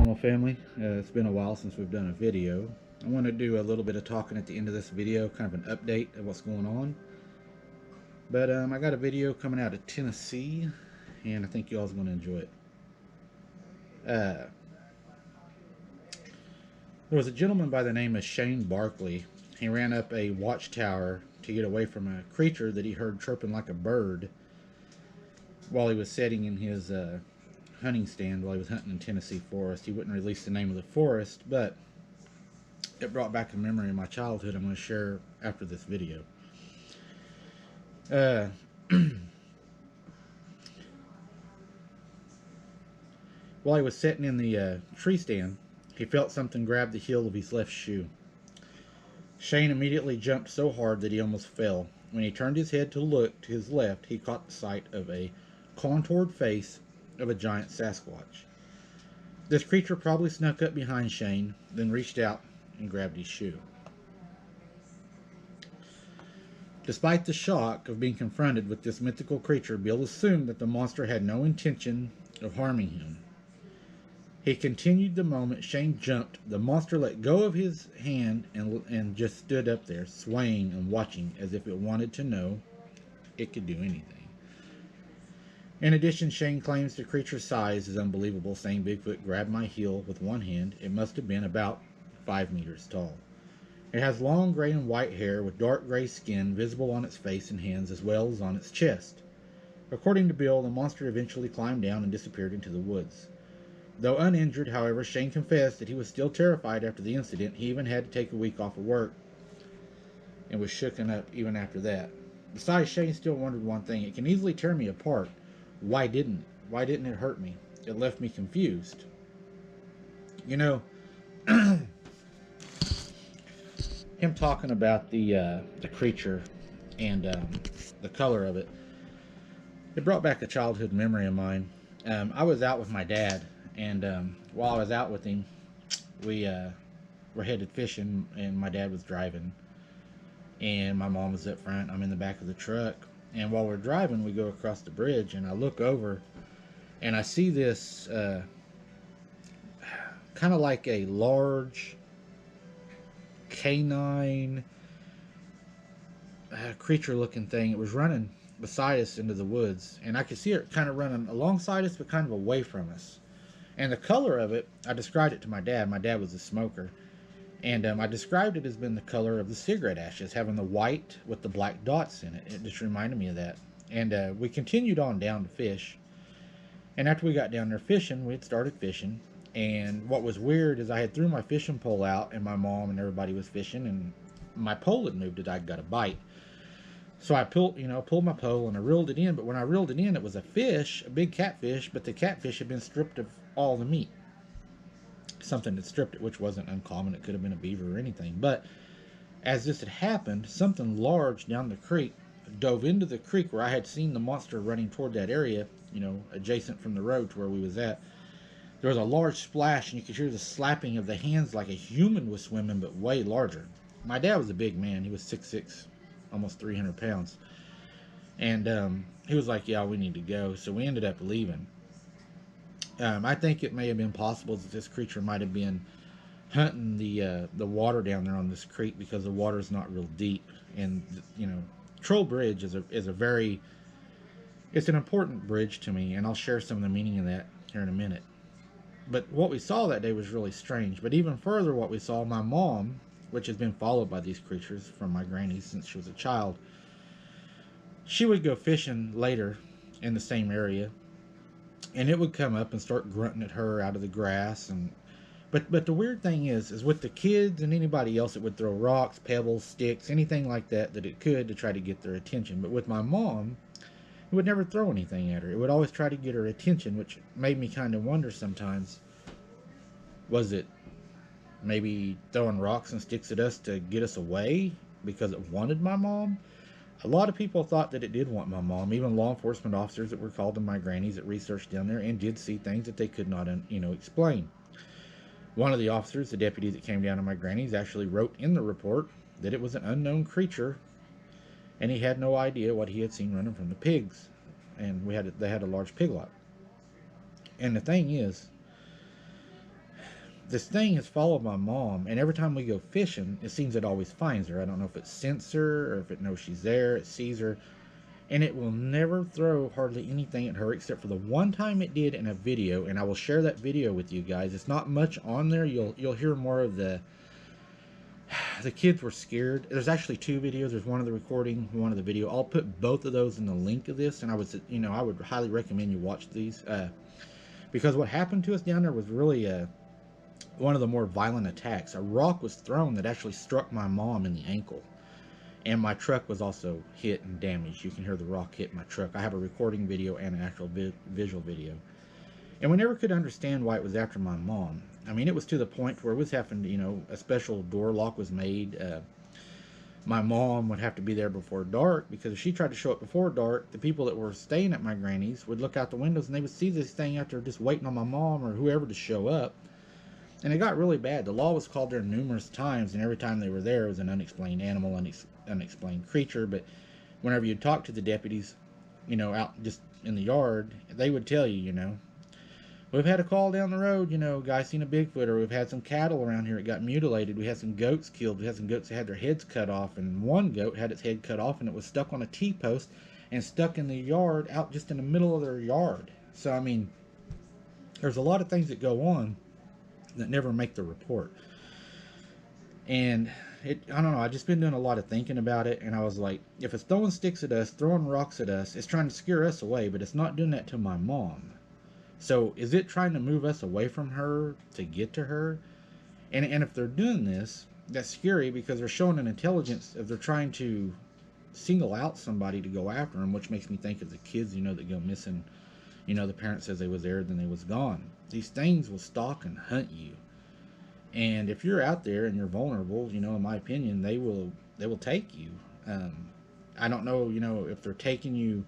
Paranormal Family. It's been a while since we've done a video. I want to do a little bit of talking at the end of this video, kind of an update of what's going on. But I got a video coming out of Tennessee, and I think you all's going to enjoy it. Uh, there was a gentleman by the name of Shane Barkley. He ran up a watchtower to get away from a creature that he heard chirping like a bird while he was sitting in his hunting stand while he was hunting in Tennessee forest. He wouldn't release the name of the forest, but it brought back a memory of my childhood I'm going to share after this video. Uh, while he was sitting in the tree stand, he felt something grab the heel of his left shoe. Shane immediately jumped so hard that he almost fell. When he turned his head to look to his left, he caught the sight of a contoured face of a giant Sasquatch. This creature probably snuck up behind Shane, then reached out and grabbed his shoe. Despite the shock of being confronted with this mythical creature, Bill assumed that the monster had no intention of harming him. He continued the moment Shane jumped. The monster let go of his hand and just stood up there, swaying and watching as if it wanted to know it could do anything. In addition, Shane claims the creature's size is unbelievable, saying Bigfoot grabbed my heel with one hand. It must have been about 5 meters tall. It has long gray and white hair with dark gray skin visible on its face and hands as well as on its chest. According to Bill, the monster eventually climbed down and disappeared into the woods. Though uninjured, however, Shane confessed that he was still terrified after the incident. He even had to take a week off of work and was shooken up even after that. Besides, Shane still wondered one thing. It can easily tear me apart. Why didn't it? Why didn't it hurt me? It left me confused. You know, him talking about the creature and the color of it, it brought back a childhood memory of mine. I was out with my dad, and while I was out with him, we were headed fishing, and my dad was driving, and my mom was up front. I'm in the back of the truck, and while we're driving, we go across the bridge, and I look over, and I see this kind of like a large canine creature looking thing. It was running beside us into the woods, and I could see it kind of running alongside us but kind of away from us. And the color of it, I described it to my dad. My dad was a smoker, and I described it as being the color of the cigarette ashes, having the white with the black dots in it. It just reminded me of that. And we continued on down to fish, and after we got down there fishing, we had started fishing. And what was weird is I had threw my fishing pole out, and my mom and everybody was fishing, and my pole had moved. I got a bite. So I pulled my pole and I reeled it in. But when I reeled it in, it was a fish, a big catfish. But the catfish had been stripped of all the meat. Something that stripped it, which wasn't uncommon. It could have been a beaver or anything. But as this had happened, something large down the creek dove into the creek where I had seen the monster running toward that area, adjacent from the road to where we was at. There was a large splash, and you could hear the slapping of the hands like a human was swimming, but way larger. My dad was a big man. He was 6'6", almost 300 pounds. And he was like, yeah, we need to go. So we ended up leaving. I think it may have been possible that this creature might have been hunting the water down there on this creek, because the water is not real deep. And, Troll Bridge is it's an important bridge to me, and I'll share some of the meaning of that here in a minute. But what we saw that day was really strange. But even further, what we saw, my mom, which has been followed by these creatures from my granny since she was a child, she would go fishing later in the same area, and it would come up and start grunting at her out of the grass. But the weird thing is with the kids and anybody else, it would throw rocks, pebbles, sticks, anything like that it could to try to get their attention. But with my mom, it would never throw anything at her. It would always try to get her attention, which made me kind of wonder sometimes, was it maybe throwing rocks and sticks at us to get us away because it wanted my mom? A lot of people thought that it did want my mom. Even law enforcement officers that were called to my grannies that researched down there and did see things that they could not, explain. One of the officers, the deputy that came down to my grannies, actually wrote in the report that it was an unknown creature, and he had no idea what he had seen running from the pigs. And they had a large pig lot. And the thing is, this thing has followed my mom, and every time we go fishing, it seems it always finds her. I don't know if it senses her or if it knows she's there, it sees her, and it will never throw hardly anything at her except for the one time it did in a video, and I will share that video with you guys. It's not much on there. You'll hear more of the kids were scared. There's actually two videos. There's one of the recording, one of the video. I'll put both of those in the link of this, and I would highly recommend you watch these because what happened to us down there was really one of the more violent attacks. A rock was thrown that actually struck my mom in the ankle, and my truck was also hit and damaged. You can hear the rock hit my truck. I have a recording video and an actual visual video, and we never could understand why it was after my mom. I mean, it was to the point where it was having, a special door lock was made. My mom would have to be there before dark, because if she tried to show up before dark, the people that were staying at my granny's would look out the windows and they would see this thing out there just waiting on my mom or whoever to show up. And it got really bad. The law was called there numerous times, and every time they were there, it was an unexplained animal, unexplained creature. But whenever you talk to the deputies, out just in the yard, they would tell you, we've had a call down the road, guy seen a Bigfoot, or we've had some cattle around here that got mutilated. We had some goats killed. We had some goats that had their heads cut off, and one goat had its head cut off, and it was stuck on a T-post and stuck in the yard, out just in the middle of their yard. So, I mean, there's a lot of things that go on that never make the report. And I don't know, I've just been doing a lot of thinking about it, and I was like, if it's throwing sticks at us, throwing rocks at us, it's trying to scare us away, but it's not doing that to my mom. So is it trying to move us away from her to get to her? And if they're doing this, that's scary, because they're showing an intelligence if they're trying to single out somebody to go after them, which makes me think of the kids, that go missing. The parent says they was there, then they was gone. These things will stalk and hunt you. And if you're out there and you're vulnerable, in my opinion, they will take you. I don't know, if they're taking you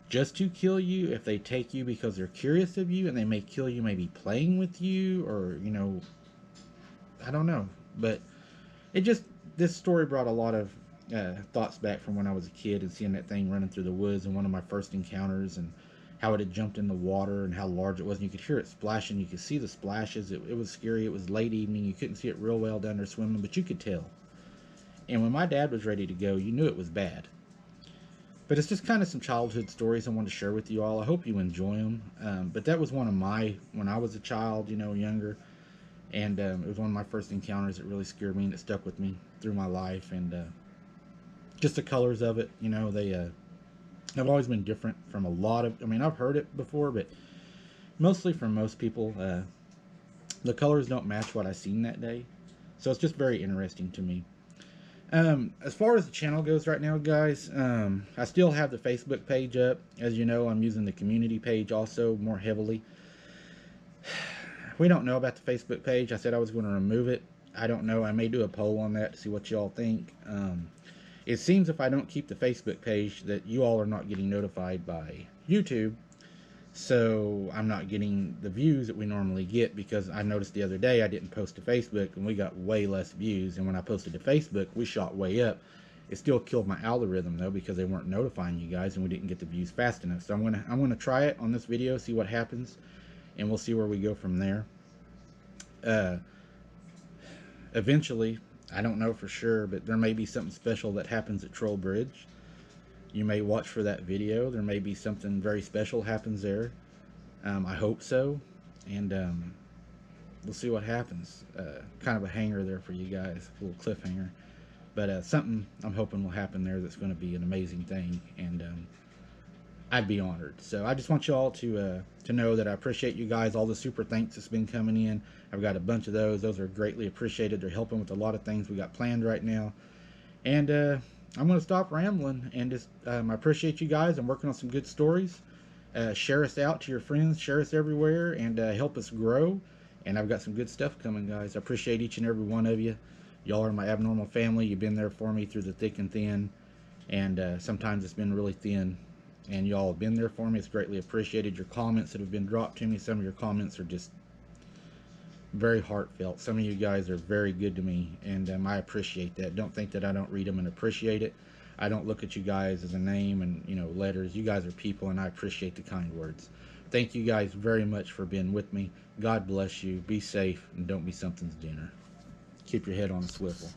just to kill you, if they take you because they're curious of you and they may kill you maybe playing with you, or, I don't know. But this story brought a lot of thoughts back from when I was a kid and seeing that thing running through the woods and one of my first encounters, and how it had jumped in the water and how large it was, and you could hear it splashing. You could see the splashes. It was scary. It was late evening. You couldn't see it real well down there swimming, but you could tell. And when my dad was ready to go, you knew it was bad. But it's just kind of some childhood stories I want to share with you all. I hope you enjoy them. But that was one of when I was a child, younger. And it was one of my first encounters that really scared me, and it stuck with me through my life. And just the colors of it, they have always been different from a lot of, I've heard it before, but mostly from most people, the colors don't match what I seen that day. So it's just very interesting to me. As far as the channel goes right now, guys, I still have the Facebook page up. As you know, I'm using the community page also more heavily. We don't know about the Facebook page. I said I was going to remove it. I don't know. I may do a poll on that to see what y'all think. It seems if I don't keep the Facebook page that you all are not getting notified by YouTube. So I'm not getting the views that we normally get, because I noticed the other day I didn't post to Facebook and we got way less views. And when I posted to Facebook, we shot way up. It still killed my algorithm though, because they weren't notifying you guys and we didn't get the views fast enough. So I'm gonna try it on this video, see what happens, and we'll see where we go from there. Eventually, I don't know for sure, but there may be something special that happens at Troll Bridge. You may watch for that video. There may be something very special happens there. I hope so. And we'll see what happens. Kind of a hanger there for you guys, a little cliffhanger. But something I'm hoping will happen there that's going to be an amazing thing. And I'd be honored. So I just want you all to know that I appreciate you guys. All the super thanks that's been coming in. I've got a bunch of those. Those are greatly appreciated. They're helping with a lot of things we got planned right now. And I'm going to stop rambling and just I appreciate you guys. I'm working on some good stories. Share us out to your friends. Share us everywhere, and help us grow. And I've got some good stuff coming, guys. I appreciate each and every one of you. Y'all are my abnormal family. You've been there for me through the thick and thin. And sometimes it's been really thin. And y'all have been there for me. It's greatly appreciated. Your comments that have been dropped to me, some of your comments are just very heartfelt. Some of you guys are very good to me, and I appreciate that. Don't think that I don't read them and appreciate it. I don't look at you guys as a name and letters. You guys are people, and I appreciate the kind words. Thank you guys very much for being with me. God bless you. Be safe and don't be something's dinner. Keep your head on a swivel.